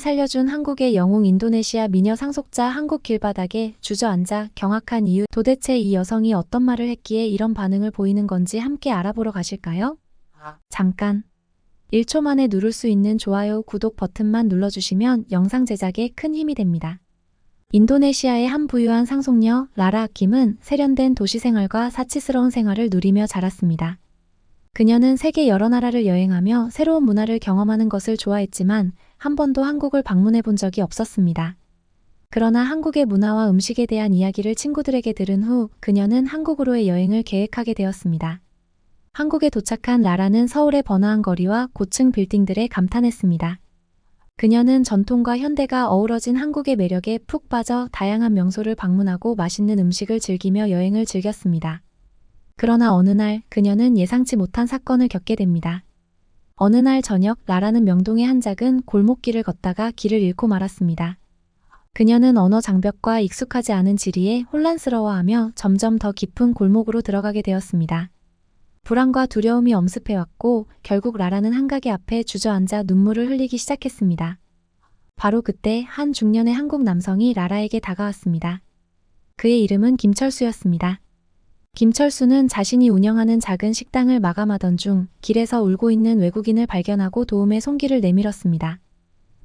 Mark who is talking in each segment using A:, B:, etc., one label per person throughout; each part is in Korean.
A: 살려준 한국의 영웅 인도네시아 미녀 상속자 한국 길바닥에 주저앉아 경악한 이유, 도대체 이 여성이 어떤 말을 했기에 이런 반응을 보이는 건지 함께 알아보러 가실까요? 잠깐 1초 만에 누를 수 있는 좋아요, 구독 버튼만 눌러주시면 영상 제작에 큰 힘이 됩니다. 인도네시아의 한 부유한 상속녀 라라 아킴은 세련된 도시 생활과 사치스러운 생활을 누리며 자랐습니다. 그녀는 세계 여러 나라를 여행하며 새로운 문화를 경험하는 것을 좋아했지만 한 번도 한국을 방문해 본 적이 없었습니다. 그러나 한국의 문화와 음식에 대한 이야기를 친구들에게 들은 후 그녀는 한국으로의 여행을 계획하게 되었습니다. 한국에 도착한 라라는 서울의 번화한 거리와 고층 빌딩들에 감탄했습니다. 그녀는 전통과 현대가 어우러진 한국의 매력에 푹 빠져 다양한 명소를 방문하고 맛있는 음식을 즐기며 여행을 즐겼습니다. 그러나 어느 날 그녀는 예상치 못한 사건을 겪게 됩니다. 어느 날 저녁 라라는 명동의 한 작은 골목길을 걷다가 길을 잃고 말았습니다. 그녀는 언어 장벽과 익숙하지 않은 지리에 혼란스러워하며 점점 더 깊은 골목으로 들어가게 되었습니다. 불안과 두려움이 엄습해왔고 결국 라라는 한가게 앞에 주저앉아 눈물을 흘리기 시작했습니다. 바로 그때 한 중년의 한국 남성이 라라에게 다가왔습니다. 그의 이름은 김철수였습니다. 김철수는 자신이 운영하는 작은 식당을 마감하던 중 길에서 울고 있는 외국인을 발견하고 도움의 손길을 내밀었습니다.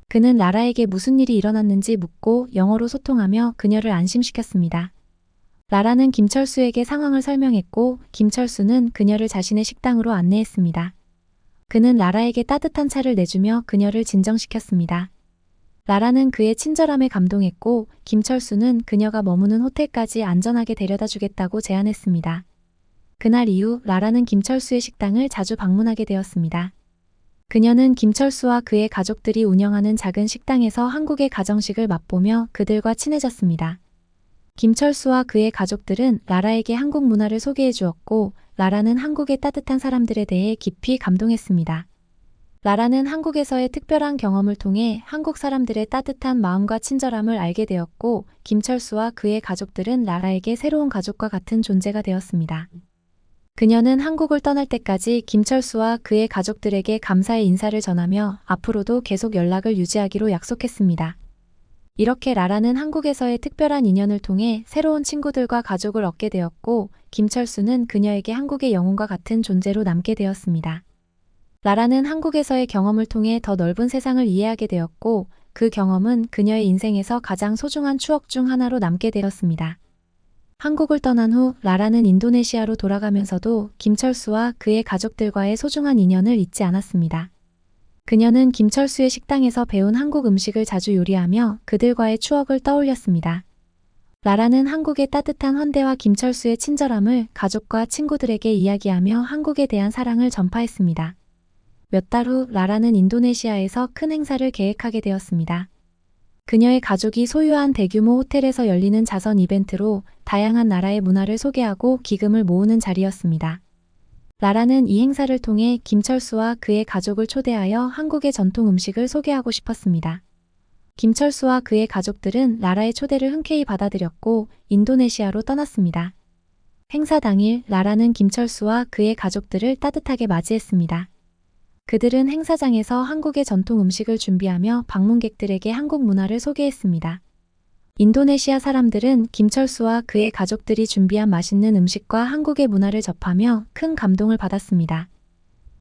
A: 그는 라라에게 무슨 일이 일어났는지 묻고 영어로 소통하며 그녀를 안심시켰습니다. 라라는 김철수에게 상황을 설명했고 김철수는 그녀를 자신의 식당으로 안내했습니다. 그는 라라에게 따뜻한 차를 내주며 그녀를 진정시켰습니다. 라라는 그의 친절함에 감동했고 김철수는 그녀가 머무는 호텔까지 안전하게 데려다 주겠다고 제안했습니다. 그날 이후 라라는 김철수의 식당을 자주 방문하게 되었습니다. 그녀는 김철수와 그의 가족들이 운영하는 작은 식당에서 한국의 가정식을 맛보며 그들과 친해졌습니다. 김철수와 그의 가족들은 라라에게 한국 문화를 소개해 주었고 라라는 한국의 따뜻한 사람들에 대해 깊이 감동했습니다. 라라는 한국에서의 특별한 경험을 통해 한국 사람들의 따뜻한 마음과 친절함을 알게 되었고 김철수와 그의 가족들은 라라에게 새로운 가족과 같은 존재가 되었습니다. 그녀는 한국을 떠날 때까지 김철수와 그의 가족들에게 감사의 인사를 전하며 앞으로도 계속 연락을 유지하기로 약속했습니다. 이렇게 라라는 한국에서의 특별한 인연을 통해 새로운 친구들과 가족을 얻게 되었고 김철수는 그녀에게 한국의 영웅과 같은 존재로 남게 되었습니다. 라라는 한국에서의 경험을 통해 더 넓은 세상을 이해하게 되었고 그 경험은 그녀의 인생에서 가장 소중한 추억 중 하나로 남게 되었습니다. 한국을 떠난 후 라라는 인도네시아로 돌아가면서도 김철수와 그의 가족들과의 소중한 인연을 잊지 않았습니다. 그녀는 김철수의 식당에서 배운 한국 음식을 자주 요리하며 그들과의 추억을 떠올렸습니다. 라라는 한국의 따뜻한 환대와 김철수의 친절함을 가족과 친구들에게 이야기하며 한국에 대한 사랑을 전파했습니다. 몇 달 후 라라는 인도네시아에서 큰 행사를 계획하게 되었습니다. 그녀의 가족이 소유한 대규모 호텔에서 열리는 자선 이벤트로 다양한 나라의 문화를 소개하고 기금을 모으는 자리였습니다. 라라는 이 행사를 통해 김철수와 그의 가족을 초대하여 한국의 전통 음식을 소개하고 싶었습니다. 김철수와 그의 가족들은 라라의 초대를 흔쾌히 받아들였고 인도네시아로 떠났습니다. 행사 당일 라라는 김철수와 그의 가족들을 따뜻하게 맞이했습니다. 그들은 행사장에서 한국의 전통 음식을 준비하며 방문객들에게 한국 문화를 소개했습니다. 인도네시아 사람들은 김철수와 그의 가족들이 준비한 맛있는 음식과 한국의 문화를 접하며 큰 감동을 받았습니다.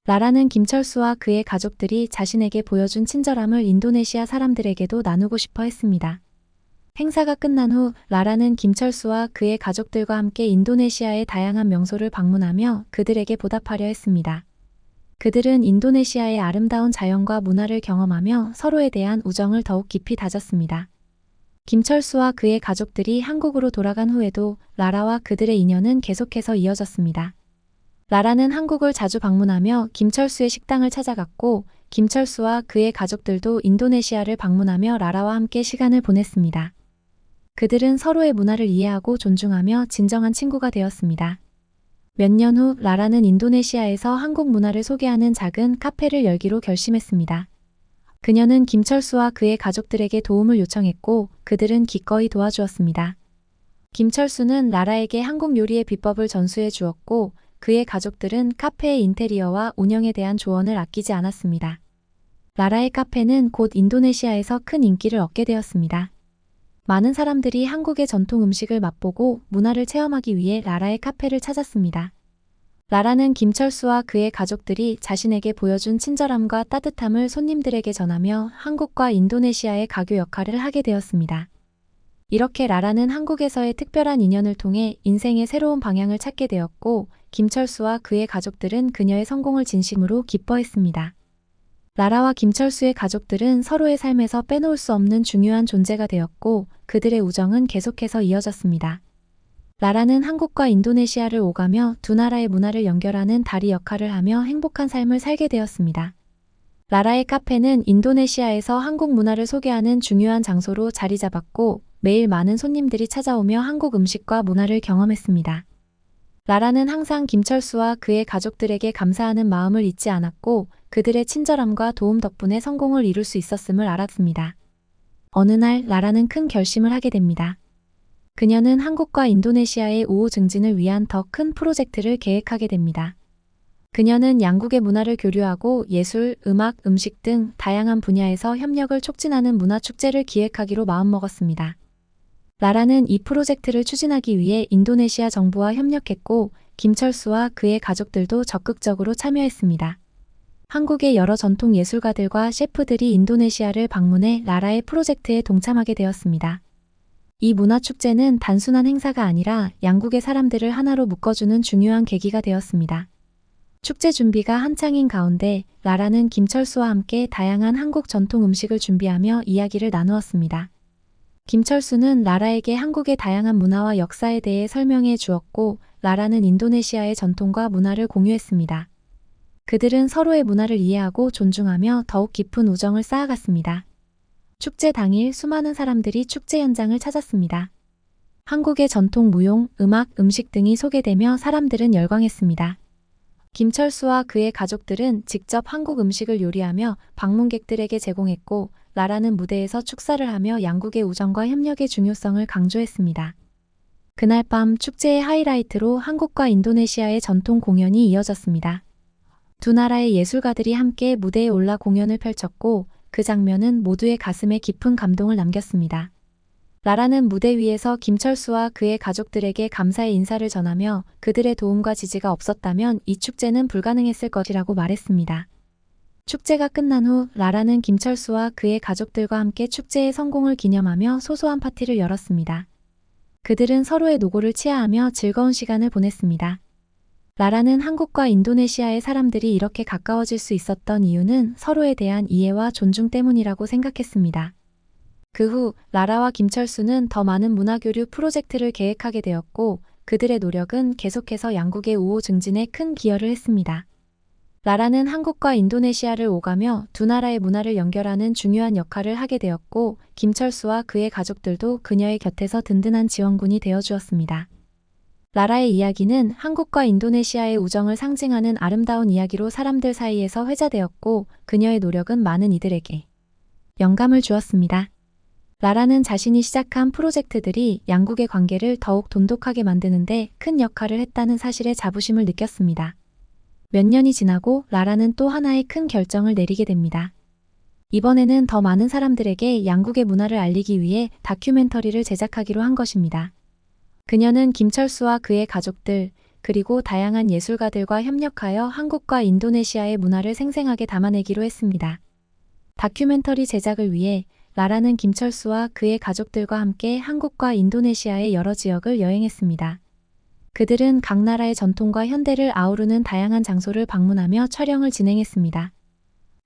A: 라라는 김철수와 그의 가족들이 자신에게 보여준 친절함을 인도네시아 사람들에게도 나누고 싶어 했습니다. 행사가 끝난 후 라라는 김철수와 그의 가족들과 함께 인도네시아의 다양한 명소를 방문하며 그들에게 보답하려 했습니다. 그들은 인도네시아의 아름다운 자연과 문화를 경험하며 서로에 대한 우정을 더욱 깊이 다졌습니다. 김철수와 그의 가족들이 한국으로 돌아간 후에도 라라와 그들의 인연은 계속해서 이어졌습니다. 라라는 한국을 자주 방문하며 김철수의 식당을 찾아갔고 김철수와 그의 가족들도 인도네시아를 방문하며 라라와 함께 시간을 보냈습니다. 그들은 서로의 문화를 이해하고 존중하며 진정한 친구가 되었습니다. 몇 년 후 라라는 인도네시아에서 한국 문화를 소개하는 작은 카페를 열기로 결심했습니다. 그녀는 김철수와 그의 가족들에게 도움을 요청했고 그들은 기꺼이 도와주었습니다. 김철수는 라라에게 한국 요리의 비법을 전수해 주었고 그의 가족들은 카페의 인테리어와 운영에 대한 조언을 아끼지 않았습니다. 라라의 카페는 곧 인도네시아에서 큰 인기를 얻게 되었습니다. 많은 사람들이 한국의 전통 음식을 맛보고 문화를 체험하기 위해 라라의 카페를 찾았습니다. 라라는 김철수와 그의 가족들이 자신에게 보여준 친절함과 따뜻함을 손님들에게 전하며 한국과 인도네시아의 가교 역할을 하게 되었습니다. 이렇게 라라는 한국에서의 특별한 인연을 통해 인생의 새로운 방향을 찾게 되었고, 김철수와 그의 가족들은 그녀의 성공을 진심으로 기뻐했습니다. 라라와 김철수의 가족들은 서로의 삶에서 빼놓을 수 없는 중요한 존재가 되었고, 그들의 우정은 계속해서 이어졌습니다. 라라는 한국과 인도네시아를 오가며 두 나라의 문화를 연결하는 다리 역할을 하며 행복한 삶을 살게 되었습니다. 라라의 카페는 인도네시아에서 한국 문화를 소개하는 중요한 장소로 자리 잡았고, 매일 많은 손님들이 찾아오며 한국 음식과 문화를 경험했습니다. 라라는 항상 김철수와 그의 가족들에게 감사하는 마음을 잊지 않았고, 그들의 친절함과 도움 덕분에 성공을 이룰 수 있었음을 알았습니다. 어느 날 라라는 큰 결심을 하게 됩니다. 그녀는 한국과 인도네시아의 우호 증진을 위한 더 큰 프로젝트를 계획하게 됩니다. 그녀는 양국의 문화를 교류하고 예술, 음악, 음식 등 다양한 분야에서 협력을 촉진하는 문화축제를 기획하기로 마음먹었습니다. 라라는 이 프로젝트를 추진하기 위해 인도네시아 정부와 협력했고, 김철수와 그의 가족들도 적극적으로 참여했습니다. 한국의 여러 전통 예술가들과 셰프들이 인도네시아를 방문해 라라의 프로젝트에 동참하게 되었습니다. 이 문화축제는 단순한 행사가 아니라 양국의 사람들을 하나로 묶어주는 중요한 계기가 되었습니다. 축제 준비가 한창인 가운데 라라는 김철수와 함께 다양한 한국 전통 음식을 준비하며 이야기를 나누었습니다. 김철수는 라라에게 한국의 다양한 문화와 역사에 대해 설명해 주었고, 라라는 인도네시아의 전통과 문화를 공유했습니다. 그들은 서로의 문화를 이해하고 존중하며 더욱 깊은 우정을 쌓아갔습니다. 축제 당일 수많은 사람들이 축제 현장을 찾았습니다. 한국의 전통 무용, 음악, 음식 등이 소개되며 사람들은 열광했습니다. 김철수와 그의 가족들은 직접 한국 음식을 요리하며 방문객들에게 제공했고, 라라는 무대에서 축사를 하며 양국의 우정과 협력의 중요성을 강조했습니다. 그날 밤 축제의 하이라이트로 한국과 인도네시아의 전통 공연이 이어졌습니다. 두 나라의 예술가들이 함께 무대에 올라 공연을 펼쳤고, 그 장면은 모두의 가슴에 깊은 감동을 남겼습니다. 라라는 무대 위에서 김철수와 그의 가족들에게 감사의 인사를 전하며 그들의 도움과 지지가 없었다면 이 축제는 불가능했을 것이라고 말했습니다. 축제가 끝난 후 라라는 김철수와 그의 가족들과 함께 축제의 성공을 기념하며 소소한 파티를 열었습니다. 그들은 서로의 노고를 치하하며 즐거운 시간을 보냈습니다. 라라는 한국과 인도네시아의 사람들이 이렇게 가까워질 수 있었던 이유는 서로에 대한 이해와 존중 때문이라고 생각했습니다. 그 후 라라와 김철수는 더 많은 문화교류 프로젝트를 계획하게 되었고, 그들의 노력은 계속해서 양국의 우호 증진에 큰 기여를 했습니다. 라라는 한국과 인도네시아를 오가며 두 나라의 문화를 연결하는 중요한 역할을 하게 되었고, 김철수와 그의 가족들도 그녀의 곁에서 든든한 지원군이 되어주었습니다. 라라의 이야기는 한국과 인도네시아의 우정을 상징하는 아름다운 이야기로 사람들 사이에서 회자되었고, 그녀의 노력은 많은 이들에게 영감을 주었습니다. 라라는 자신이 시작한 프로젝트들이 양국의 관계를 더욱 돈독하게 만드는데 큰 역할을 했다는 사실에 자부심을 느꼈습니다. 몇 년이 지나고 라라는 또 하나의 큰 결정을 내리게 됩니다. 이번에는 더 많은 사람들에게 양국의 문화를 알리기 위해 다큐멘터리를 제작하기로 한 것입니다. 그녀는 김철수와 그의 가족들, 그리고 다양한 예술가들과 협력하여 한국과 인도네시아의 문화를 생생하게 담아내기로 했습니다. 다큐멘터리 제작을 위해 라라는 김철수와 그의 가족들과 함께 한국과 인도네시아의 여러 지역을 여행했습니다. 그들은 각 나라의 전통과 현대를 아우르는 다양한 장소를 방문하며 촬영을 진행했습니다.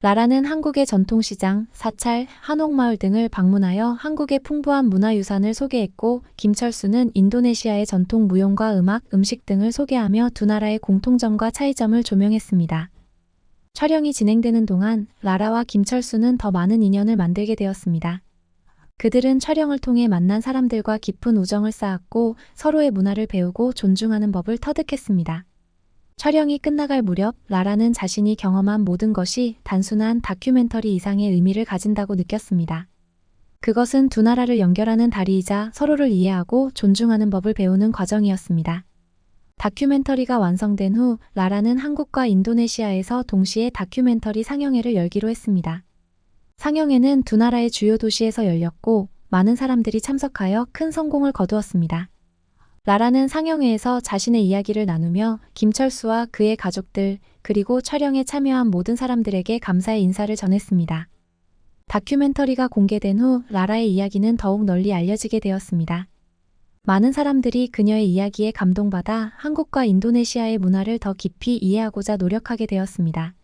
A: 라라는 한국의 전통시장, 사찰, 한옥마을 등을 방문하여 한국의 풍부한 문화유산을 소개했고, 김철수는 인도네시아의 전통 무용과 음악, 음식 등을 소개하며 두 나라의 공통점과 차이점을 조명했습니다. 촬영이 진행되는 동안 라라와 김철수는 더 많은 인연을 만들게 되었습니다. 그들은 촬영을 통해 만난 사람들과 깊은 우정을 쌓았고, 서로의 문화를 배우고 존중하는 법을 터득했습니다. 촬영이 끝나갈 무렵 라라는 자신이 경험한 모든 것이 단순한 다큐멘터리 이상의 의미를 가진다고 느꼈습니다. 그것은 두 나라를 연결하는 다리이자 서로를 이해하고 존중하는 법을 배우는 과정이었습니다. 다큐멘터리가 완성된 후 라라는 한국과 인도네시아에서 동시에 다큐멘터리 상영회를 열기로 했습니다. 상영회는 두 나라의 주요 도시에서 열렸고 많은 사람들이 참석하여 큰 성공을 거두었습니다. 라라는 상영회에서 자신의 이야기를 나누며 김철수와 그의 가족들 그리고 촬영에 참여한 모든 사람들에게 감사의 인사를 전했습니다. 다큐멘터리가 공개된 후 라라의 이야기는 더욱 널리 알려지게 되었습니다. 많은 사람들이 그녀의 이야기에 감동받아 한국과 인도네시아의 문화를 더 깊이 이해하고자 노력하게 되었습니다.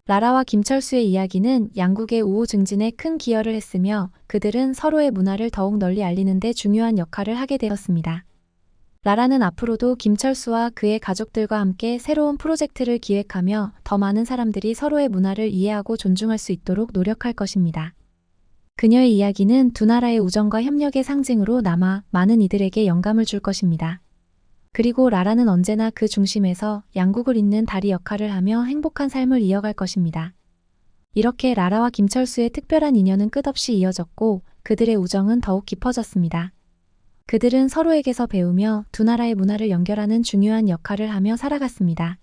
A: 라라와 김철수의 이야기는 양국의 우호 증진에 큰 기여를 했으며 그들은 서로의 문화를 더욱 널리 알리는 데 중요한 역할을 하게 되었습니다. 라라는 앞으로도 김철수와 그의 가족들과 함께 새로운 프로젝트를 기획하며 더 많은 사람들이 서로의 문화를 이해하고 존중할 수 있도록 노력할 것입니다. 그녀의 이야기는 두 나라의 우정과 협력의 상징으로 남아 많은 이들에게 영감을 줄 것입니다. 그리고 라라는 언제나 그 중심에서 양국을 잇는 다리 역할을 하며 행복한 삶을 이어갈 것입니다. 이렇게 라라와 김철수의 특별한 인연은 끝없이 이어졌고 그들의 우정은 더욱 깊어졌습니다. 그들은 서로에게서 배우며 두 나라의 문화를 연결하는 중요한 역할을 하며 살아갔습니다.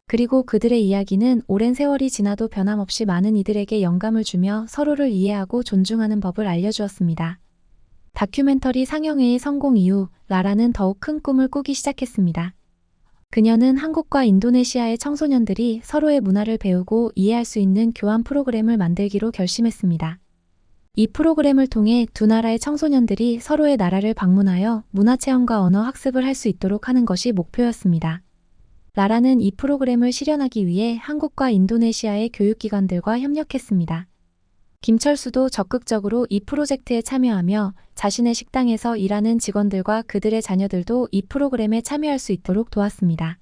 A: 그리고 그들의 이야기는 오랜 세월이 지나도 변함없이 많은 이들에게 영감을 주며 서로를 이해하고 존중하는 법을 알려주었습니다. 다큐멘터리 상영회의 성공 이후 라라는 더욱 큰 꿈을 꾸기 시작했습니다. 그녀는 한국과 인도네시아의 청소년들이 서로의 문화를 배우고 이해할 수 있는 교환 프로그램을 만들기로 결심했습니다. 이 프로그램을 통해 두 나라의 청소년들이 서로의 나라를 방문하여 문화체험과 언어 학습을 할 수 있도록 하는 것이 목표였습니다. 라라는 이 프로그램을 실현하기 위해 한국과 인도네시아의 교육기관들과 협력했습니다. 김철수도 적극적으로 이 프로젝트에 참여하며 자신의 식당에서 일하는 직원들과 그들의 자녀들도 이 프로그램에 참여할 수 있도록 도왔습니다.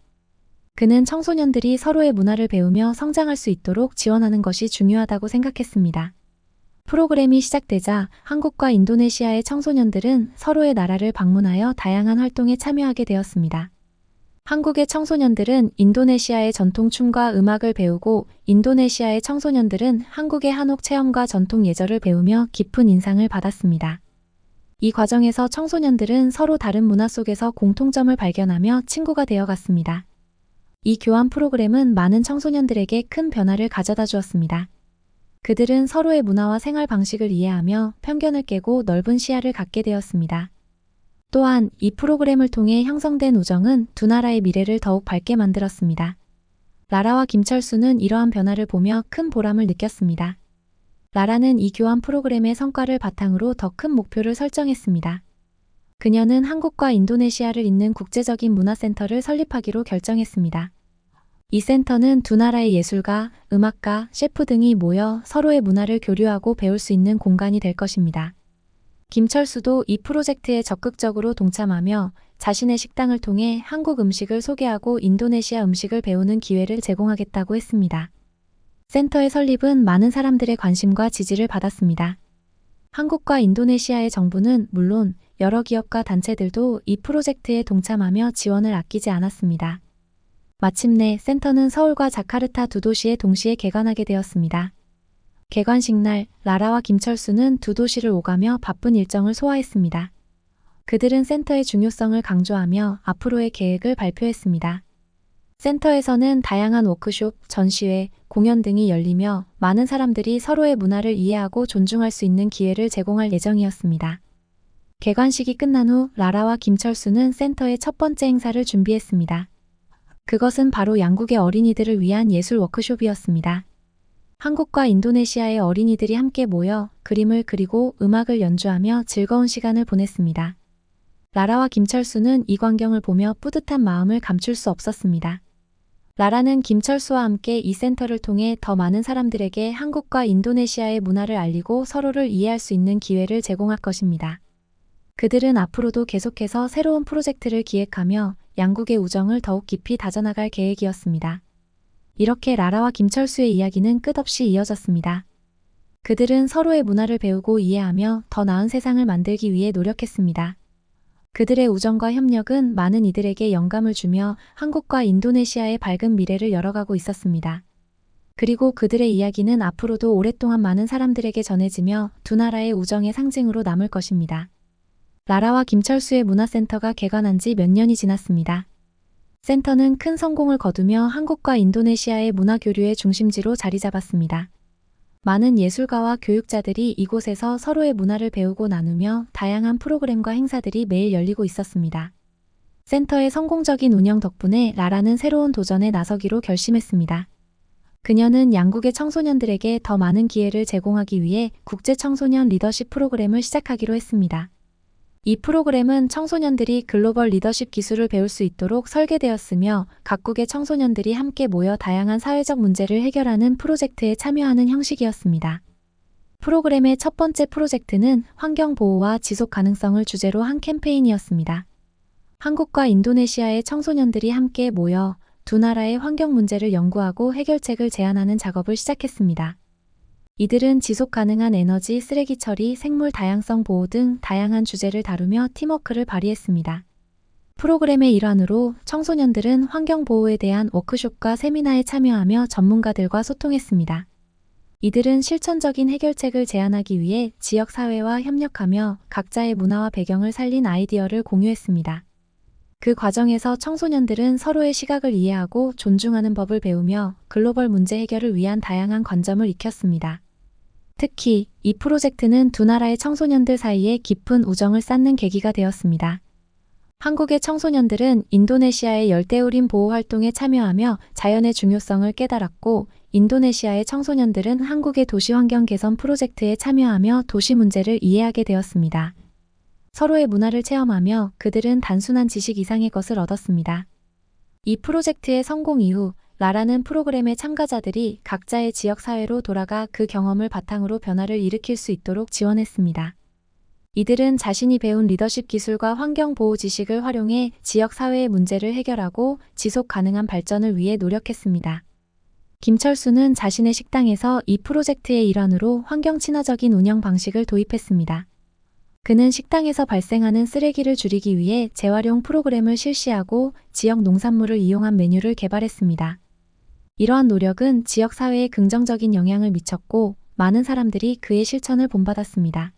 A: 그는 청소년들이 서로의 문화를 배우며 성장할 수 있도록 지원하는 것이 중요하다고 생각했습니다. 프로그램이 시작되자 한국과 인도네시아의 청소년들은 서로의 나라를 방문하여 다양한 활동에 참여하게 되었습니다. 한국의 청소년들은 인도네시아의 전통 춤과 음악을 배우고 인도네시아의 청소년들은 한국의 한옥 체험과 전통 예절을 배우며 깊은 인상을 받았습니다. 이 과정에서 청소년들은 서로 다른 문화 속에서 공통점을 발견하며 친구가 되어갔습니다. 이 교환 프로그램은 많은 청소년들에게 큰 변화를 가져다 주었습니다. 그들은 서로의 문화와 생활 방식을 이해하며 편견을 깨고 넓은 시야를 갖게 되었습니다. 또한 이 프로그램을 통해 형성된 우정은 두 나라의 미래를 더욱 밝게 만들었습니다. 라라와 김철수는 이러한 변화를 보며 큰 보람을 느꼈습니다. 라라는 이 교환 프로그램의 성과를 바탕으로 더 큰 목표를 설정했습니다. 그녀는 한국과 인도네시아를 잇는 국제적인 문화센터를 설립하기로 결정했습니다. 이 센터는 두 나라의 예술가, 음악가, 셰프 등이 모여 서로의 문화를 교류하고 배울 수 있는 공간이 될 것입니다. 김철수도 이 프로젝트에 적극적으로 동참하며 자신의 식당을 통해 한국 음식을 소개하고 인도네시아 음식을 배우는 기회를 제공하겠다고 했습니다. 센터의 설립은 많은 사람들의 관심과 지지를 받았습니다. 한국과 인도네시아의 정부는 물론 여러 기업과 단체들도 이 프로젝트에 동참하며 지원을 아끼지 않았습니다. 마침내 센터는 서울과 자카르타 두 도시에 동시에 개관하게 되었습니다. 개관식 날 라라와 김철수는 두 도시를 오가며 바쁜 일정을 소화했습니다. 그들은 센터의 중요성을 강조하며 앞으로의 계획을 발표했습니다. 센터에서는 다양한 워크숍, 전시회, 공연 등이 열리며 많은 사람들이 서로의 문화를 이해하고 존중할 수 있는 기회를 제공할 예정이었습니다. 개관식이 끝난 후 라라와 김철수는 센터의 첫 번째 행사를 준비했습니다. 그것은 바로 양국의 어린이들을 위한 예술 워크숍이었습니다. 한국과 인도네시아의 어린이들이 함께 모여 그림을 그리고 음악을 연주하며 즐거운 시간을 보냈습니다. 라라와 김철수는 이 광경을 보며 뿌듯한 마음을 감출 수 없었습니다. 라라는 김철수와 함께 이 센터를 통해 더 많은 사람들에게 한국과 인도네시아의 문화를 알리고 서로를 이해할 수 있는 기회를 제공할 것입니다. 그들은 앞으로도 계속해서 새로운 프로젝트를 기획하며 양국의 우정을 더욱 깊이 다져나갈 계획이었습니다. 이렇게 라라와 김철수의 이야기는 끝없이 이어졌습니다. 그들은 서로의 문화를 배우고 이해하며 더 나은 세상을 만들기 위해 노력했습니다. 그들의 우정과 협력은 많은 이들에게 영감을 주며 한국과 인도네시아의 밝은 미래를 열어가고 있었습니다. 그리고 그들의 이야기는 앞으로도 오랫동안 많은 사람들에게 전해지며 두 나라의 우정의 상징으로 남을 것입니다. 라라와 김철수의 문화센터가 개관한 지 몇 년이 지났습니다. 센터는 큰 성공을 거두며 한국과 인도네시아의 문화교류의 중심지로 자리 잡았습니다. 많은 예술가와 교육자들이 이곳에서 서로의 문화를 배우고 나누며 다양한 프로그램과 행사들이 매일 열리고 있었습니다. 센터의 성공적인 운영 덕분에 라라는 새로운 도전에 나서기로 결심했습니다. 그녀는 양국의 청소년들에게 더 많은 기회를 제공하기 위해 국제 청소년 리더십 프로그램을 시작하기로 했습니다. 이 프로그램은 청소년들이 글로벌 리더십 기술을 배울 수 있도록 설계되었으며 각국의 청소년들이 함께 모여 다양한 사회적 문제를 해결하는 프로젝트에 참여하는 형식이었습니다. 프로그램의 첫 번째 프로젝트는 환경 보호와 지속 가능성을 주제로 한 캠페인이었습니다. 한국과 인도네시아의 청소년들이 함께 모여 두 나라의 환경 문제를 연구하고 해결책을 제안하는 작업을 시작했습니다. 이들은 지속 가능한 에너지, 쓰레기 처리, 생물 다양성 보호 등 다양한 주제를 다루며 팀워크를 발휘했습니다. 프로그램의 일환으로 청소년들은 환경 보호에 대한 워크숍과 세미나에 참여하며 전문가들과 소통했습니다. 이들은 실천적인 해결책을 제안하기 위해 지역 사회와 협력하며 각자의 문화와 배경을 살린 아이디어를 공유했습니다. 그 과정에서 청소년들은 서로의 시각을 이해하고 존중하는 법을 배우며 글로벌 문제 해결을 위한 다양한 관점을 익혔습니다. 특히 이 프로젝트는 두 나라의 청소년들 사이에 깊은 우정을 쌓는 계기가 되었습니다. 한국의 청소년들은 인도네시아의 열대우림 보호 활동에 참여하며 자연의 중요성을 깨달았고, 인도네시아의 청소년들은 한국의 도시 환경 개선 프로젝트에 참여하며 도시 문제를 이해하게 되었습니다. 서로의 문화를 체험하며 그들은 단순한 지식 이상의 것을 얻었습니다. 이 프로젝트의 성공 이후 라라는 프로그램의 참가자들이 각자의 지역 사회로 돌아가 그 경험을 바탕으로 변화를 일으킬 수 있도록 지원했습니다. 이들은 자신이 배운 리더십 기술과 환경 보호 지식을 활용해 지역 사회의 문제를 해결하고 지속 가능한 발전을 위해 노력했습니다. 김철수는 자신의 식당에서 이 프로젝트의 일환으로 환경 친화적인 운영 방식을 도입했습니다. 그는 식당에서 발생하는 쓰레기를 줄이기 위해 재활용 프로그램을 실시하고 지역 농산물을 이용한 메뉴를 개발했습니다. 이러한 노력은 지역 사회에 긍정적인 영향을 미쳤고 많은 사람들이 그의 실천을 본받았습니다.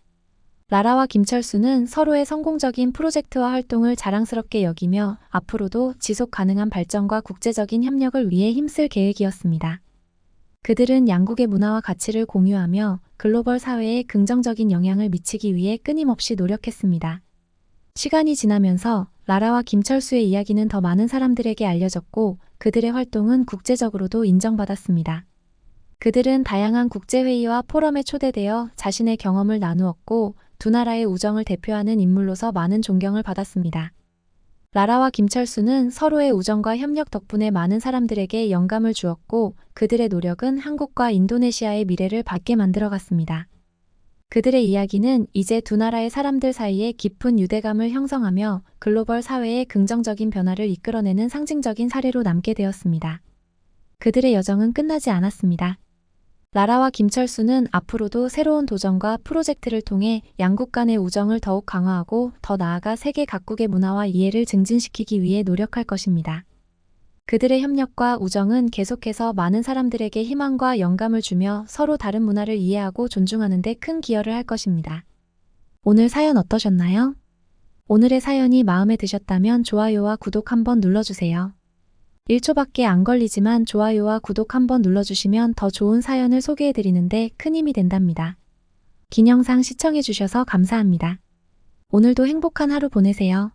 A: 라라와 김철수는 서로의 성공적인 프로젝트와 활동을 자랑스럽게 여기며 앞으로도 지속 가능한 발전과 국제적인 협력을 위해 힘쓸 계획이었습니다. 그들은 양국의 문화와 가치를 공유하며 글로벌 사회에 긍정적인 영향을 미치기 위해 끊임없이 노력했습니다. 시간이 지나면서 라라와 김철수의 이야기는 더 많은 사람들에게 알려졌고 그들의 활동은 국제적으로도 인정받았습니다. 그들은 다양한 국제회의와 포럼에 초대되어 자신의 경험을 나누었고 두 나라의 우정을 대표하는 인물로서 많은 존경을 받았습니다. 라라와 김철수는 서로의 우정과 협력 덕분에 많은 사람들에게 영감을 주었고 그들의 노력은 한국과 인도네시아의 미래를 밝게 만들어갔습니다. 그들의 이야기는 이제 두 나라의 사람들 사이에 깊은 유대감을 형성하며 글로벌 사회에 긍정적인 변화를 이끌어내는 상징적인 사례로 남게 되었습니다. 그들의 여정은 끝나지 않았습니다. 라라와 김철수는 앞으로도 새로운 도전과 프로젝트를 통해 양국 간의 우정을 더욱 강화하고 더 나아가 세계 각국의 문화와 이해를 증진시키기 위해 노력할 것입니다. 그들의 협력과 우정은 계속해서 많은 사람들에게 희망과 영감을 주며 서로 다른 문화를 이해하고 존중하는 데 큰 기여를 할 것입니다. 오늘 사연 어떠셨나요? 오늘의 사연이 마음에 드셨다면 좋아요와 구독 한번 눌러주세요. 1초밖에 안 걸리지만 좋아요와 구독 한번 눌러주시면 더 좋은 사연을 소개해드리는데 큰 힘이 된답니다. 긴 영상 시청해주셔서 감사합니다. 오늘도 행복한 하루 보내세요.